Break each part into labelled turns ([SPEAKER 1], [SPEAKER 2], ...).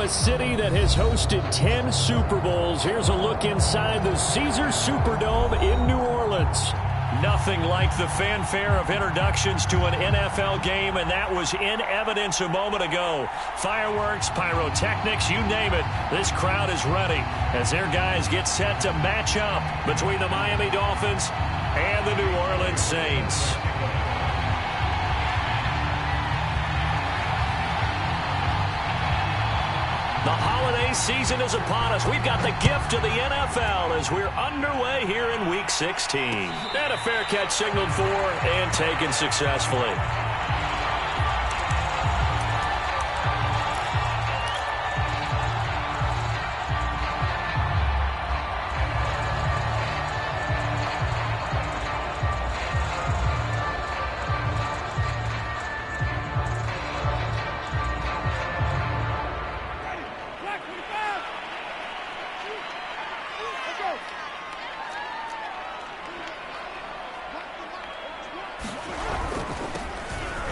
[SPEAKER 1] a city that has hosted 10 Super Bowls, here's a look inside the Caesars Superdome in New Orleans. Nothing like the fanfare of introductions to an NFL game, and that was in evidence a moment ago. Fireworks, pyrotechnics, you name it, this crowd is ready as their guys get set to match up between the Miami Dolphins and the New Orleans Saints. The holiday season is upon us. We've got the gift of the NFL as we're underway here in Week 16. And a fair catch signaled for and taken successfully.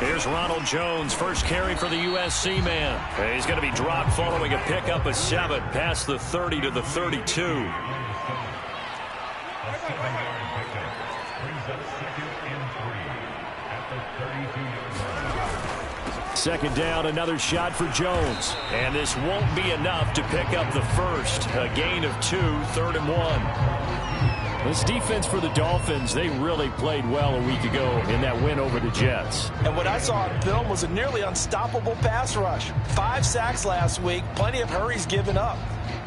[SPEAKER 1] Here's Ronald Jones, first carry for the USC man. He's going to be dropped following a pickup of 7 past the 30 to the 32. Second down, another shot for Jones. And this won't be enough to pick up the first. A gain of 2, 3rd and 1. This defense for the Dolphins, they really played well a week ago in that win over the Jets.
[SPEAKER 2] And what I saw on film was a nearly unstoppable pass rush. 5 sacks last week, plenty of hurries given up.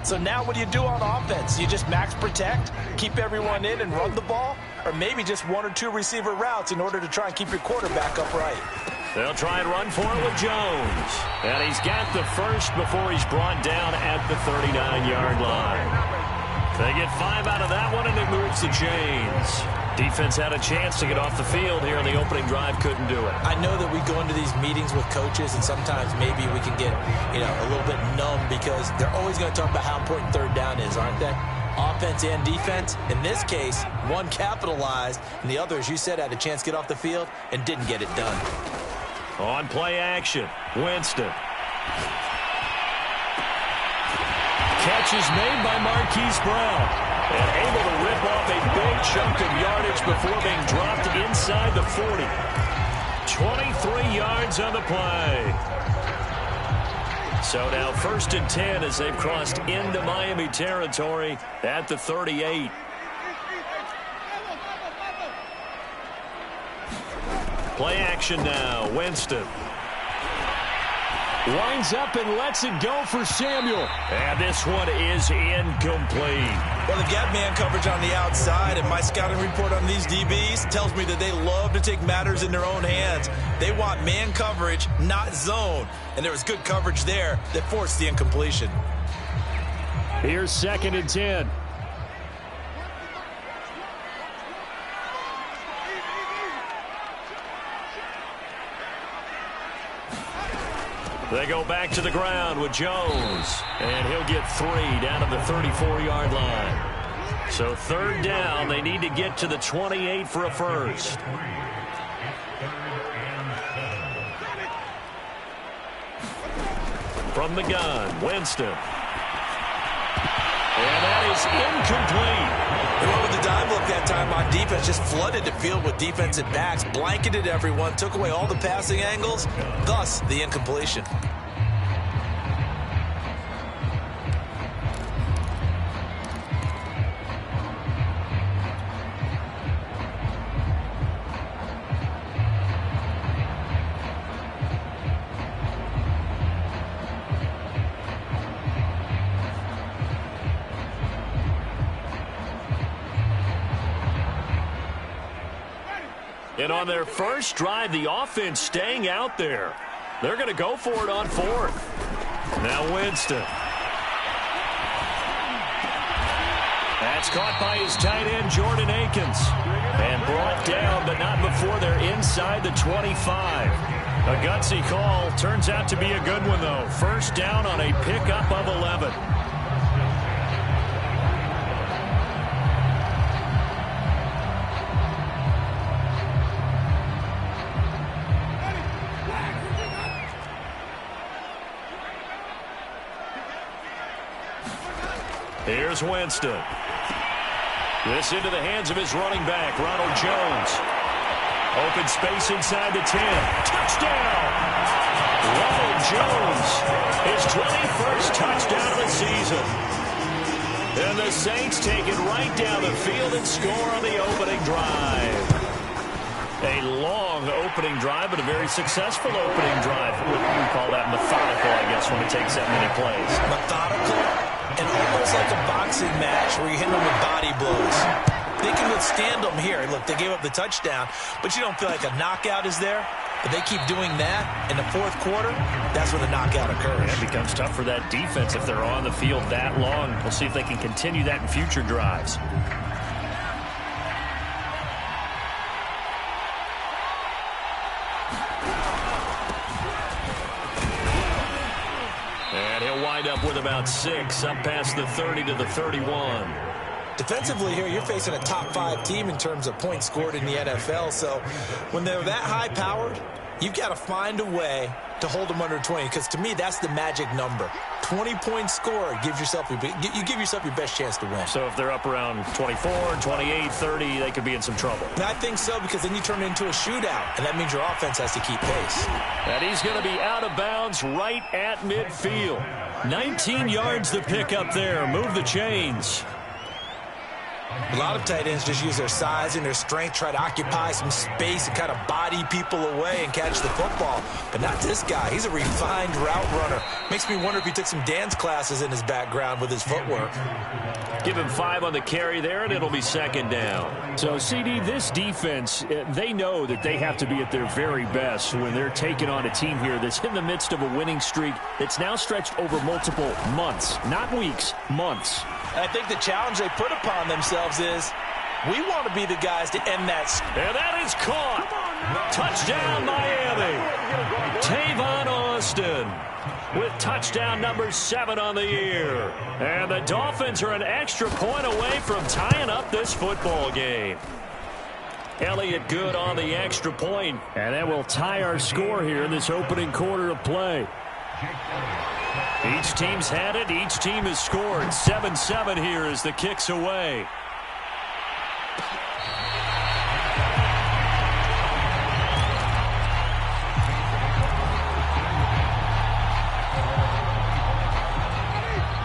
[SPEAKER 2] So now what do you do on offense? You just max protect, keep everyone in and run the ball? Or maybe just 1 or 2 receiver routes in order to try and keep your quarterback upright?
[SPEAKER 1] They'll try and run for it with Jones. And he's got the first before he's brought down at the 39-yard line. They get 5 out of that one, and it moves the chains. Defense had a chance to get off the field here on the opening drive, couldn't do it.
[SPEAKER 2] I know that we go into these meetings with coaches, and sometimes maybe we can get, a little bit numb because they're always going to talk about how important 3rd down is, aren't they? Offense and defense. In this case, one capitalized, and the other, as you said, had a chance to get off the field and didn't get it done.
[SPEAKER 1] On play action, Winston. Catch is made by Marquise Brown. And able to rip off a big chunk of yardage before being dropped inside the 40. 23 yards on the play. So now 1st and 10 as they've crossed into Miami territory at the 38. Play action now, Winston. Winds up and lets it go for Samuel. And this one is incomplete.
[SPEAKER 2] Well, they've got man coverage on the outside, and my scouting report on these DBs tells me that they love to take matters in their own hands. They want man coverage, not zone. And there was good coverage there that forced the incompletion.
[SPEAKER 1] Here's 2nd and 10. They go back to the ground with Jones. And he'll get 3 down to the 34-yard line. So 3rd down, they need to get to the 28 for a first. From the gun, Winston. And that is incomplete.
[SPEAKER 2] They went with the dive look that time on defense, just flooded the field with defensive backs, blanketed everyone, took away all the passing angles, thus the incompletion.
[SPEAKER 1] And on their first drive, the offense staying out there. They're going to go for it on 4th. Now Winston. That's caught by his tight end, Jordan Akins. And brought down, but not before they're inside the 25. A gutsy call. Turns out to be a good one, though. First down on a pickup of 11. Here's Winston. This into the hands of his running back, Ronald Jones. Open space inside the 10. Touchdown! Ronald Jones, his 21st touchdown of the season. And the Saints take it right down the field and score on the opening drive. A long opening drive, but a very successful opening drive. We call that methodical, I guess, when it takes that many plays.
[SPEAKER 2] Methodical and almost like a boxing match where you hit them with body blows. They can withstand them here. Look, they gave up the touchdown, but you don't feel like a knockout is there. But they keep doing that in the fourth quarter, that's when the knockout occurs.
[SPEAKER 1] Yeah, it becomes tough for that defense if they're on the field that long. We'll see if they can continue that in future drives. And he'll wind up with about 6, up past the 30 to the 31.
[SPEAKER 2] Defensively here, you're facing a top 5 team in terms of points scored in the NFL. So when they're that high-powered, you've got to find a way to hold them under 20. Because to me, that's the magic number. 20 points scored gives yourself you give yourself your best chance to win.
[SPEAKER 1] So if they're up around 24, 28, 30, they could be in some trouble.
[SPEAKER 2] And I think so, because then you turn it into a shootout, and that means your offense has to keep pace.
[SPEAKER 1] And he's going to be out of bounds right at midfield. 19 yards to pick up there. Move the chains.
[SPEAKER 2] A lot of tight ends just use their size and their strength, try to occupy some space and kind of body people away and catch the football. But not this guy. He's a refined route runner. Makes me wonder if he took some dance classes in his background with his footwork.
[SPEAKER 1] Give him 5 on the carry there, and it'll be second down. So, CD, this defense, they know that they have to be at their very best when they're taking on a team here that's in the midst of a winning streak that's now stretched over multiple months, not weeks, months.
[SPEAKER 2] And I think the challenge they put upon themselves is we want to be the guys to end that.
[SPEAKER 1] And that is caught. Touchdown, Miami. Tavon Austin with touchdown number 7 on the year. And the Dolphins are an extra point away from tying up this football game. Elliott good on the extra point, and that will tie our score here in this opening quarter of play. Each team's had it. Each team has scored. 7-7 here as the kick's away.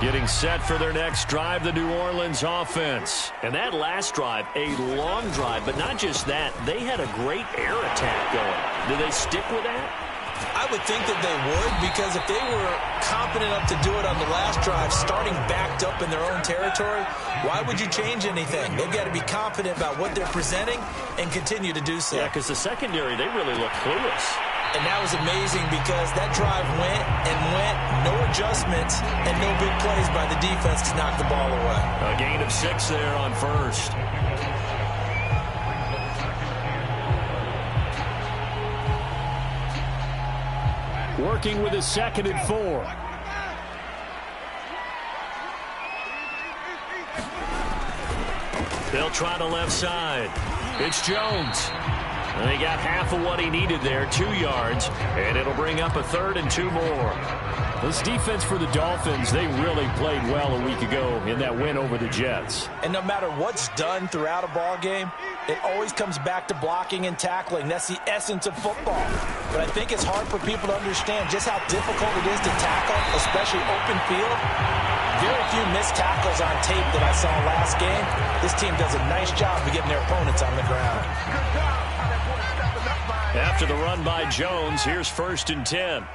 [SPEAKER 1] Getting set for their next drive, the New Orleans offense. And that last drive, a long drive, but not just that. They had a great air attack going. Do they stick with that?
[SPEAKER 2] I would think that they would, because if they were confident enough to do it on the last drive, starting backed up in their own territory, why would you change anything? They've got to be confident about what they're presenting and continue to do so.
[SPEAKER 1] Yeah, because the secondary, they really look clueless.
[SPEAKER 2] And that was amazing because that drive went and went, no adjustments, and no big plays by the defense to knock the ball away.
[SPEAKER 1] A gain of 6 there on first. Working with a 2nd and 4. They'll try the left side. It's Jones. And he got half of what he needed there, 2 yards, and it'll bring up a 3rd and 2 more. This defense for the Dolphins, they really played well a week ago in that win over the Jets.
[SPEAKER 2] And no matter what's done throughout a ball game, it always comes back to blocking and tackling. That's the essence of football. But I think it's hard for people to understand just how difficult it is to tackle, especially open field. Very few missed tackles on tape that I saw last game. This team does a nice job of getting their opponents on the ground.
[SPEAKER 1] After the run by Jones, here's 1st and 10.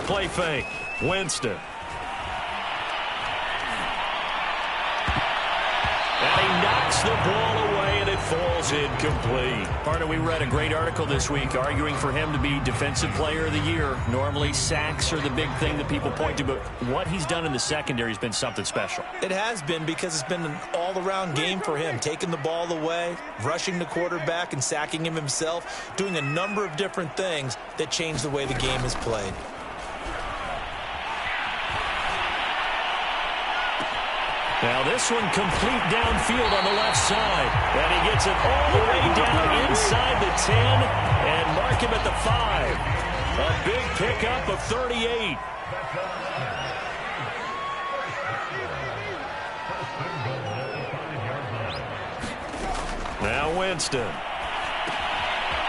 [SPEAKER 1] Play fake. Winston. And he knocks the ball away, and it falls incomplete. Partner, we read a great article this week arguing for him to be Defensive Player of the Year. Normally, sacks are the big thing that people point to, but what he's done in the secondary has been something special.
[SPEAKER 2] It has been, because it's been an all-around game for him, taking the ball away, rushing the quarterback, and sacking him himself, doing a number of different things that change the way the game is played.
[SPEAKER 1] Now this one complete downfield on the left side. And he gets it all the way down inside the 10. And Mark mark him at the 5. A big pickup of 38. Now Winston.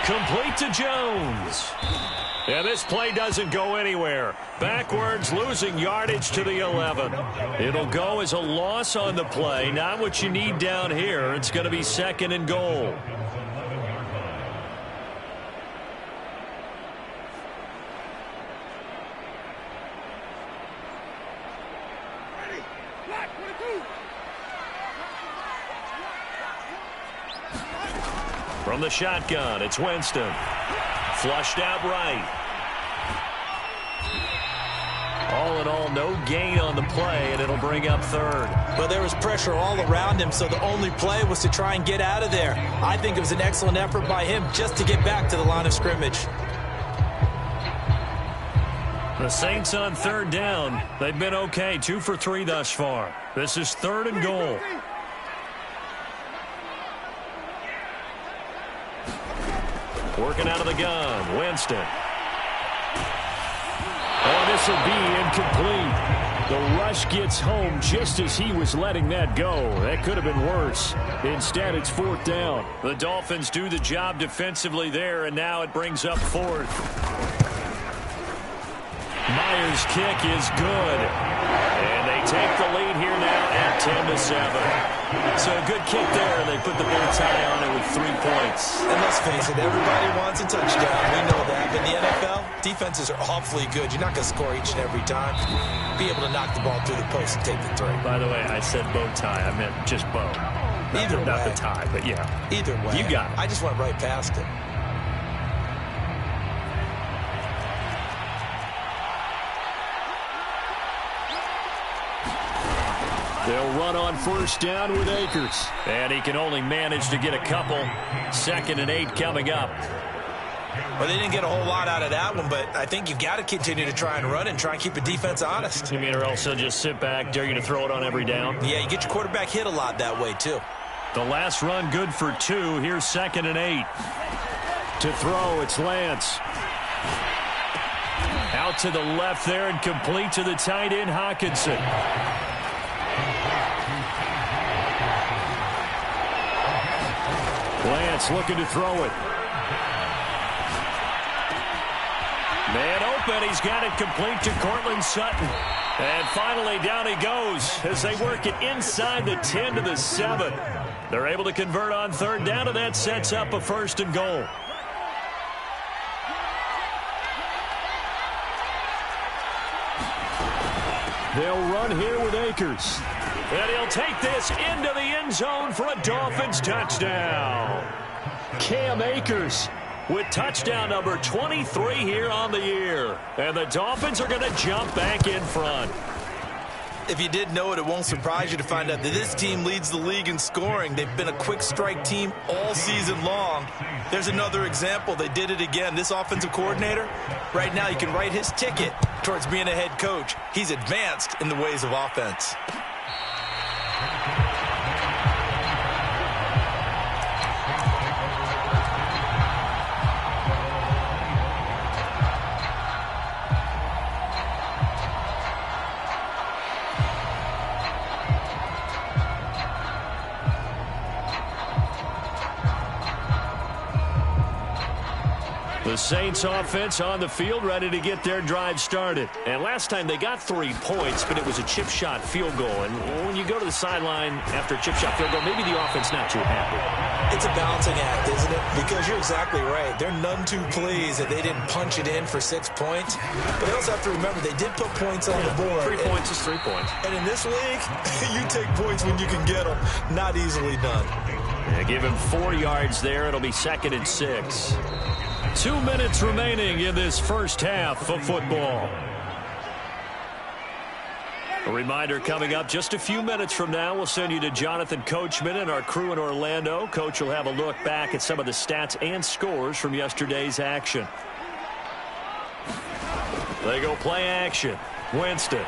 [SPEAKER 1] Complete to Jones. And this play doesn't go anywhere. Backwards, losing yardage to the 11. It'll go as a loss on the play. Not what you need down here. It's going to be 2nd and goal. From the shotgun, it's Winston. Flushed out right. All in all, no gain on the play, and it'll bring up 3rd.
[SPEAKER 2] Well, there was pressure all around him, so the only play was to try and get out of there. I think it was an excellent effort by him just to get back to the line of scrimmage.
[SPEAKER 1] The Saints on 3rd down. They've been okay, 2 for 3 thus far. This is 3rd and goal. Working out of the gun, Winston. Oh, this will be incomplete. The rush gets home just as he was letting that go. That could have been worse. Instead, it's 4th down. The Dolphins do the job defensively there, and now it brings up 4th. Myers' kick is good. And they take the lead here now at 10-7. So a good kick there. They put the bow tie on it with 3 points.
[SPEAKER 2] And let's face it, everybody wants a touchdown. We know that. But in the NFL, defenses are awfully good. You're not going to score each and every time. Be able to knock the ball through the post and take the 3.
[SPEAKER 1] By the way, I said bow tie. I meant just bow.
[SPEAKER 2] Either way.
[SPEAKER 1] Not the tie, but yeah.
[SPEAKER 2] Either way.
[SPEAKER 1] You got it.
[SPEAKER 2] I just went right past it.
[SPEAKER 1] They'll run on 1st down with Akers. And he can only manage to get a couple. 2nd and 8 coming up.
[SPEAKER 2] Well, they didn't get a whole lot out of that one, but I think you've got to continue to try and run and try and keep the defense honest.
[SPEAKER 1] You mean, or else they'll just sit back, dare you to throw it on every down?
[SPEAKER 2] Yeah, you get your quarterback hit a lot that way, too.
[SPEAKER 1] The last run good for 2. Here's 2nd and 8. To throw, it's Lance. Out to the left there and complete to the tight end, Hawkinson. Lance looking to throw it. Man open. He's got it complete to Cortland Sutton. And finally down he goes as they work it inside the 10 to the 7. They're able to convert on 3rd down, and that sets up a 1st and goal. They'll run here with Akers. And he'll take this into the end zone for a Dolphins touchdown. Cam Akers with touchdown number 23 here on the year. And the Dolphins are going to jump back in front.
[SPEAKER 2] If you did know it, it won't surprise you to find out that this team leads the league in scoring. They've been a quick strike team all season long. There's another example. They did it again. This offensive coordinator, right now you can write his ticket towards being a head coach. He's advanced in the ways of offense.
[SPEAKER 1] The Saints offense on the field, ready to get their drive started. And last time they got 3 points, but it was a chip shot field goal. And when you go to the sideline after a chip shot field goal, maybe the offense not too happy.
[SPEAKER 2] It's a balancing act, isn't it? Because you're exactly right. They're none too pleased that they didn't punch it in for 6 points. But they also have to remember they did put points on the board.
[SPEAKER 1] 3 points is 3 points.
[SPEAKER 2] And in this league, you take points when you can get them. Not easily done.
[SPEAKER 1] Yeah, give him 4 yards there. It'll be 2nd and 6. 2 minutes remaining in this first half of football. A reminder coming up just a few minutes from now. We'll send you to Jonathan Coachman and our crew in Orlando. Coach will have a look back at some of the stats and scores from yesterday's action. They go play action. Winston.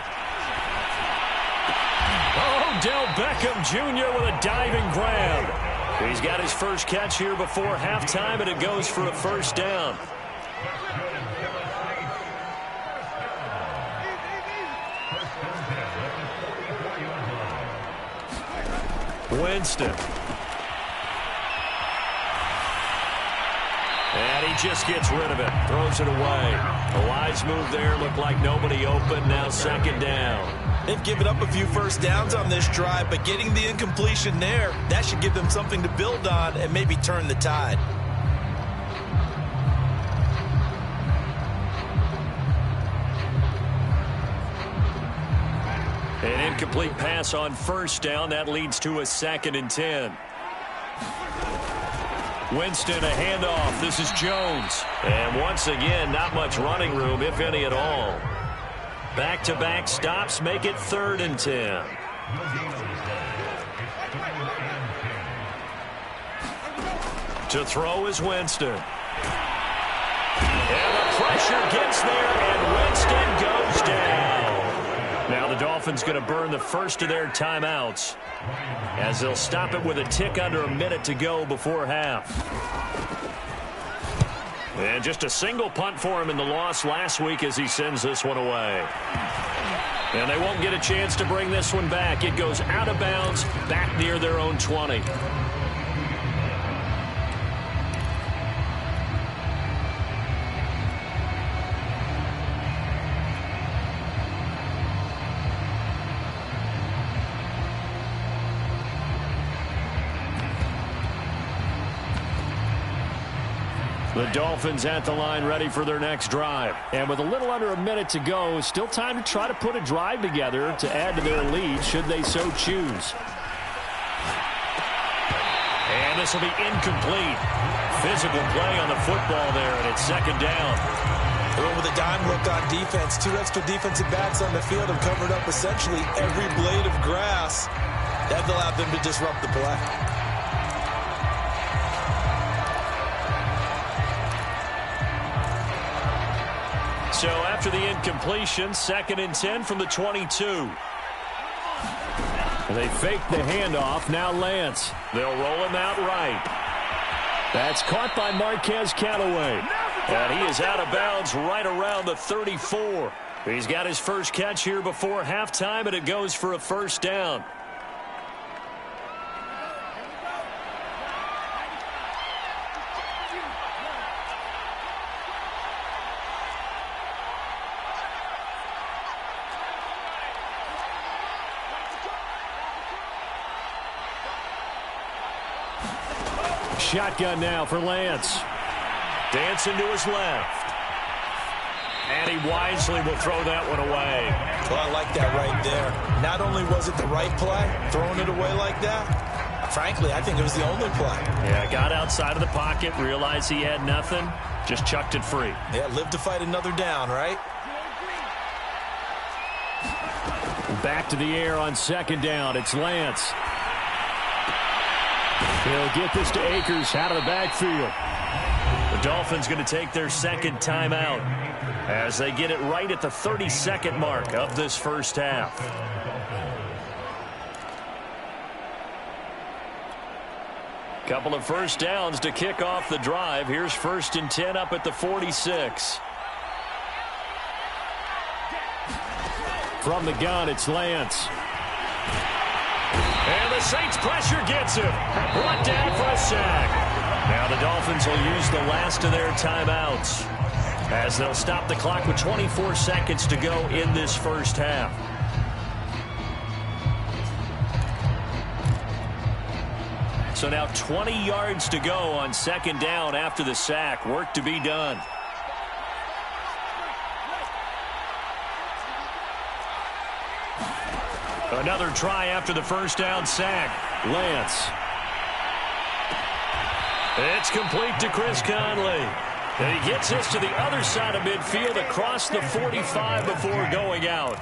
[SPEAKER 1] Odell Beckham Jr. with a diving grab. He's got his first catch here before halftime, and it goes for a 1st down. Winston. And he just gets rid of it. Throws it away. A wise move there. Looked like nobody open. Now second down.
[SPEAKER 2] They've given up a few first downs on this drive, but getting the incompletion there, that should give them something to build on and maybe turn the tide.
[SPEAKER 1] An incomplete pass on first down. That leads to a 2nd and 10. Winston, a handoff. This is Jones. And once again, not much running room, if any at all. Back-to-back stops make it 3rd and 10. To throw is Winston. And the pressure gets there, and Winston goes down. Now the Dolphins going to burn the first of their timeouts as they'll stop it with a tick under a minute to go before half. And just a single punt for him in the loss last week as he sends this one away. And they won't get a chance to bring this one back. It goes out of bounds back near their own 20. The Dolphins at the line ready for their next drive. And with a little under a minute to go, still time to try to put a drive together to add to their lead should they so choose. And this will be incomplete. Physical play on the football there, and it's second down.
[SPEAKER 2] They went with a dime look on defense. 2 extra defensive backs on the field have covered up essentially every blade of grass. That allowed them to disrupt the play.
[SPEAKER 1] So after the incompletion, 2nd and 10 from the 22. They fake the handoff. Now Lance. They'll roll him out right. That's caught by Marquez Callaway. And he is out of bounds right around the 34. He's got his first catch here before halftime, and it goes for a first down. Shotgun now for Lance. Dancing to his left. And he wisely will throw that one away.
[SPEAKER 2] Well, I like that right there. Not only was it the right play, throwing it away like that, frankly, I think it was the only play.
[SPEAKER 1] Yeah, got outside of the pocket, realized he had nothing, just chucked it free.
[SPEAKER 2] Yeah, live to fight another down, right?
[SPEAKER 1] Back to the air on second down. It's Lance. He'll get this to Akers out of the backfield. The Dolphins going to take their second timeout as they get it right at the 32nd mark of this first half. Couple of first downs to kick off the drive. Here's 1st and 10 up at the 46. From the gun, it's Lance. And the Saints pressure gets him. Brought down for a sack. Now the Dolphins will use the last of their timeouts as they'll stop the clock with 24 seconds to go in this first half. So now 20 yards to go on second down after the sack. Work to be done. Another try after the first down sack. Lance. It's complete to Chris Conley. And he gets this to the other side of midfield across the 45 before going out.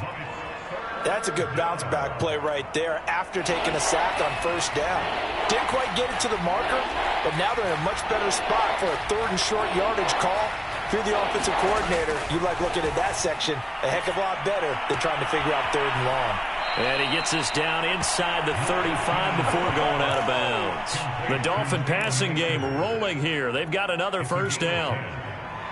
[SPEAKER 2] That's a good bounce back play right there after taking a sack on first down. Didn't quite get it to the marker, but now they're in a much better spot for a 3rd and short yardage call. If you're the offensive coordinator, you like looking at that section a heck of a lot better than trying to figure out 3rd and long.
[SPEAKER 1] And he gets us down inside the 35 before going out of bounds. The Dolphin passing game rolling here. They've got another first down.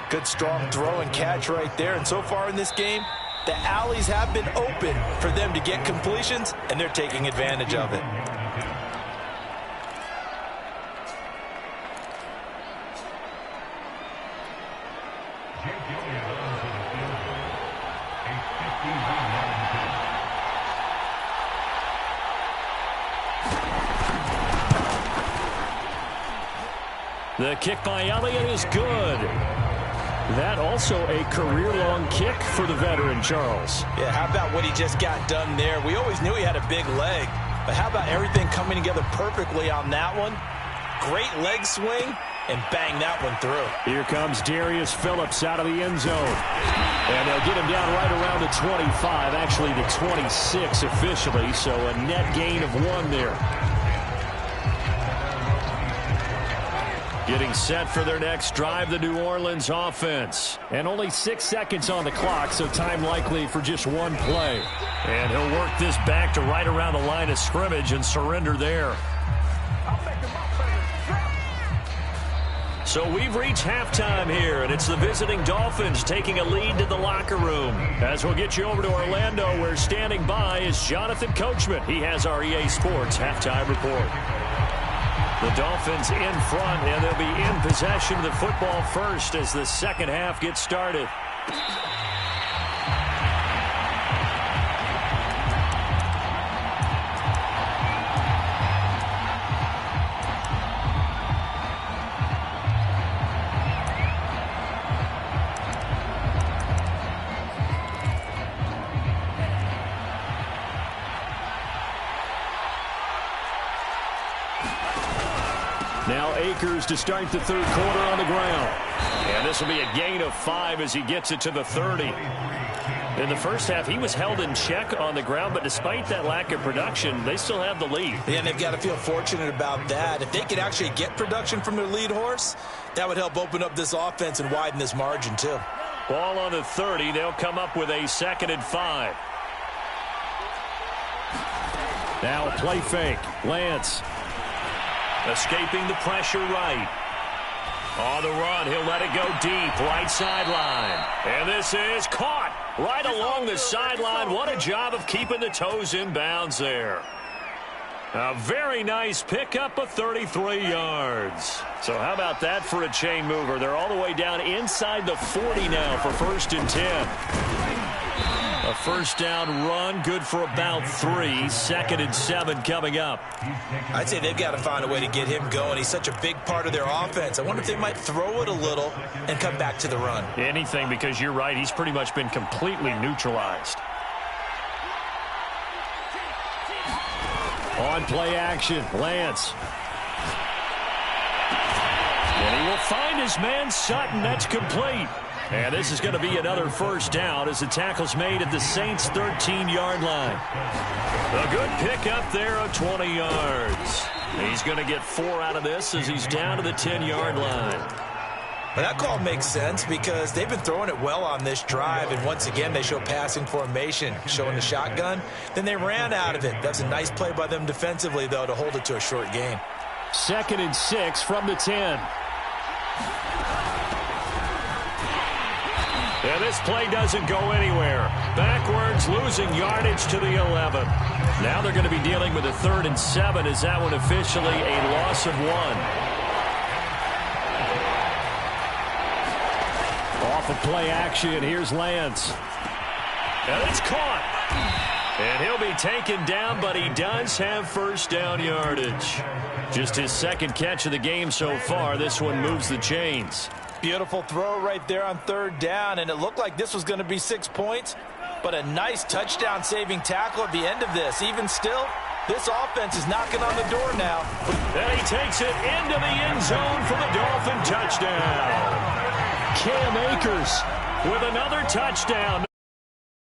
[SPEAKER 2] Good strong throw and catch right there. And so far in this game, the alleys have been open for them to get completions, and they're taking advantage of it.
[SPEAKER 1] The kick by Elliott is good. That also a career-long kick for the veteran, Charles.
[SPEAKER 2] Yeah, how about what he just got done there? We always knew he had a big leg, but how about everything coming together perfectly on that one? Great leg swing, and bang that one through.
[SPEAKER 1] Here comes Darius Phillips out of the end zone. And they'll get him down right around the 25, actually the 26 officially, so a net gain of 1 there. Getting set for their next drive, the New Orleans offense. And only 6 seconds on the clock, so time likely for just 1 play. And he'll work this back to right around the line of scrimmage and surrender there. So we've reached halftime here, and it's the visiting Dolphins taking a lead to the locker room. As we'll get you over to Orlando, where standing by is Jonathan Coachman. He has our EA Sports halftime report. The Dolphins in front, and they'll be in possession of the football first as the second half gets started. Now Akers to start the third quarter on the ground. And this will be a gain of 5 as he gets it to the 30. In the first half, he was held in check on the ground, but despite that lack of production, they still have the lead.
[SPEAKER 2] Yeah, and they've got to feel fortunate about that. If they could actually get production from their lead horse, that would help open up this offense and widen this margin too.
[SPEAKER 1] Ball on the 30. They'll come up with a 2nd and 5. Now a play fake. Lance escaping the pressure right. On the run, he'll let it go deep, right sideline. And this is caught right along the sideline. What a job of keeping the toes in bounds there. A very nice pickup of 33 yards. So how about that for a chain mover? They're all the way down inside the 40 now for 1st and 10. A first down run, good for about 3. 2nd and 7 coming up.
[SPEAKER 2] I'd say they've got to find a way to get him going. He's such a big part of their offense. I wonder if they might throw it a little and come back to the run.
[SPEAKER 1] Anything, because you're right. He's pretty much been completely neutralized. On play action, Lance. And he will find his man Sutton. That's complete. And this is going to be another first down as the tackle's made at the Saints' 13-yard line. A good pickup there of 20 yards. He's going to get 4 out of this as he's down to the 10-yard line.
[SPEAKER 2] Well, that call makes sense because they've been throwing it well on this drive, and once again they show passing formation, showing the shotgun. Then they ran out of it. That's a nice play by them defensively, though, to hold it to a short gain.
[SPEAKER 1] 2nd and 6 from the 10. And this play doesn't go anywhere. Backwards, losing yardage to the 11. Now they're going to be dealing with a 3rd and 7. Is that one officially a loss of 1? Off of play action, here's Lance. And it's caught. And he'll be taken down, but he does have first down yardage. Just his 2nd catch of the game so far. This one moves the chains.
[SPEAKER 2] Beautiful throw right there on 3rd down, and it looked like this was going to be 6 points, but a nice touchdown-saving tackle at the end of this. Even still, this offense is knocking on the door now.
[SPEAKER 1] And he takes it into the end zone for the Dolphin touchdown. Cam Akers with another touchdown.